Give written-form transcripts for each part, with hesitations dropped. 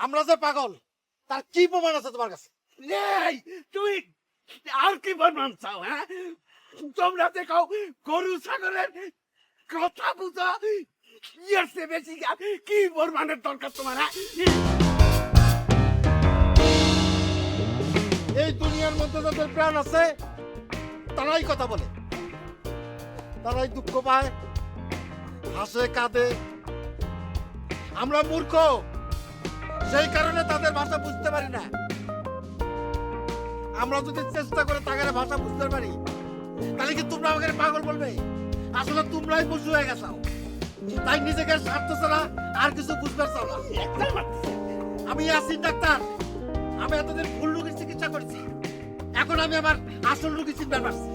আমরা যে পাগল তার কি প্রমাণ আছে তোমার কাছে? তুই আর কি প্রমাণ চাও? হ্যাঁ, তোমরা দেখাও গরু ছাগলের কথা বুঝো, বেশি কি প্রমাণের দরকার তোমার? এই দুনিয়ার মধ্যে যাদের প্রাণ আছে তারাই কথা বলে, তারাই দুঃখ পায়, হাসে কাঁদে। আমরা মূর্খ, সেই কারণে তাদের ভাষা বুঝতে পারি না। আমরা যদি চেষ্টা করে তাদের ভাষা বুঝতে পারি তাহলে কি তোমরা আমাকে পাগল বলবে? আসলে তোমরাই পশু হয়ে গেছো, তাই নিজেকে স্বার্থ ছাড়া আর কিছু বুঝতে চাও না। আমি ইয়াসিন ডাক্তার, আমি এতদিন ভুল রোগীর চিকিৎসা করেছি, এখন আমি আমার আসল রোগী চিনতে পারছি।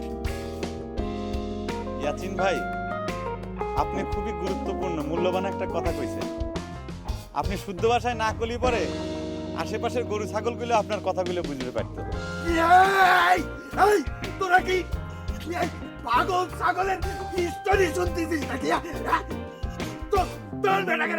ইয়াসিন ভাই, আপনি খুবই গুরুত্বপূর্ণ মূল্যবান একটা কথা কইছেন। আপনি শুদ্ধ ভাষায় না কলি পরে আশেপাশের গরু ছাগলগুলো আপনার কথাগুলো বুঝতে পারতো। তোরা কি পাগল ছাগলের স্টোরি শুনতেছিস নাকি? তোর বেটাকে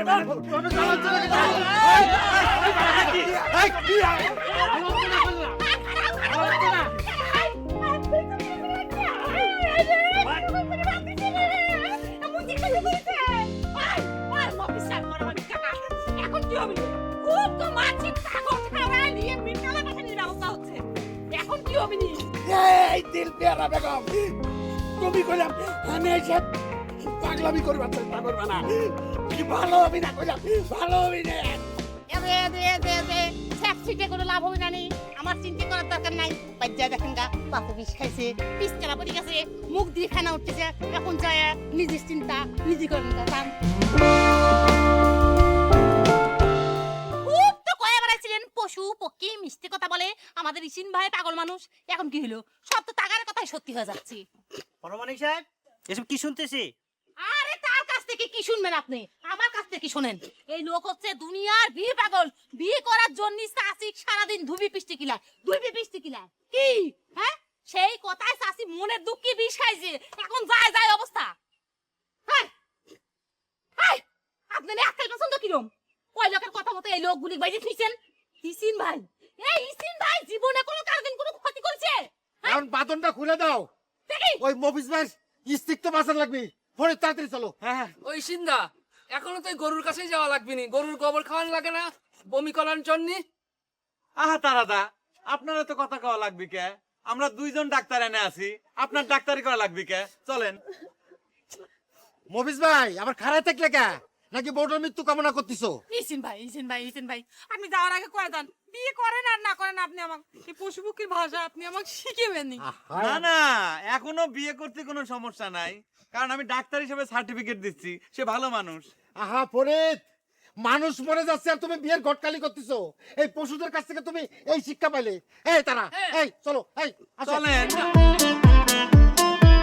তুমি কইলাম আমি এসে পাগলামি করবার চেষ্টা করবা না, কি ভালো হবি না? কইলাম ভালো হবি না। লাভ হবে না, আমার চিন্তা করার দরকার নাই। বাচ্চা দেখেন গা পাতে বিষ খাইছে, পিস চালা পড়ে গেছে, মুখ দিয়ে খানা উঠতেছে, এখন যায় নিজের চিন্তা নিজে করেন। খুব তো কয়ে বেড়াইছিলেন পশু পক্ষী মিষ্টি কথা বলে আমাদের ইসিন ভাই পাগল মানুষ, এখন কি হলো? সব তো টাকার কথাই সত্যি হয়ে যাচ্ছে। পরমাণিক সাহেব, এসব কি শুনতেছি? আরে তার কাছ থেকে কি শুনবেন আপনি? আমার কাছ থেকে শোনেন। এই লোক হচ্ছে দুনিয়ার বিয়ে পাগল, বিয়ে করার জন্য চাষি সারাদিন ধুবি পিষ্টি কিলায়, কি হ্যাঁ সেই কথায় চাষি মনের দুঃখে বিষ খাইছে, এখন যায় যায় অবস্থা। হ্যাঁ হ্যাঁ, আপনার একটাই পছন্দ কিরম? ওই লোকের কথা মতো এই লোকগুলি বাইরে থুইছেন। ইসিন ভাই, এই ইসিন ভাই জীবনে কোনো কারদিন কোনো ক্ষতি করেছে? এখন বাদনটা খুলে দাও, দেখি ওই মফিজ ভাই স্টিক তো বাঁচার লাগবে। পরে তাড়াতাড়ি চলো। হ্যাঁ ওই সিন্দা, এখনো তো গরুর কাছেই যাওয়া লাগবে নি? গরুর গোবর খাওয়ান লাগে না বমি করার জন্য? আহা তারাদা, আপনারা তো কথা কওয়া লাগবে কে? আমরা দুইজন ডাক্তার এনে আছি, আপনার ডাক্তারি করা লাগবে কে? চলেন। মফিজ ভাই আবার খারাপ থাকলে কে নাকি বউটার মৃত্যু কামনা করতেছো? ইসিন ভাই আপনি যাওয়ার আগে কয়ে দেন, বিয়ে করেন আর না করেন আপনি আমাকে এই পশুপক্ষীর ভাষা আপনি আমাকে শিখিবেন নি। না না, এখনো বিয়ে করতে কোনো সমস্যা নাই, কারণ আমি ডাক্তার হিসেবে সার্টিফিকেট দিচ্ছি, সে ভালো মানুষ। আহা ফরিদ, মানুষ মরে যাচ্ছে আর তুমি বিয়ের ঘটকালি করতেছো। এই পশুদের কাছ থেকে তুমি এই শিক্ষা পাইলে? এই তারা, এই চলো, এই আসো। চলেন।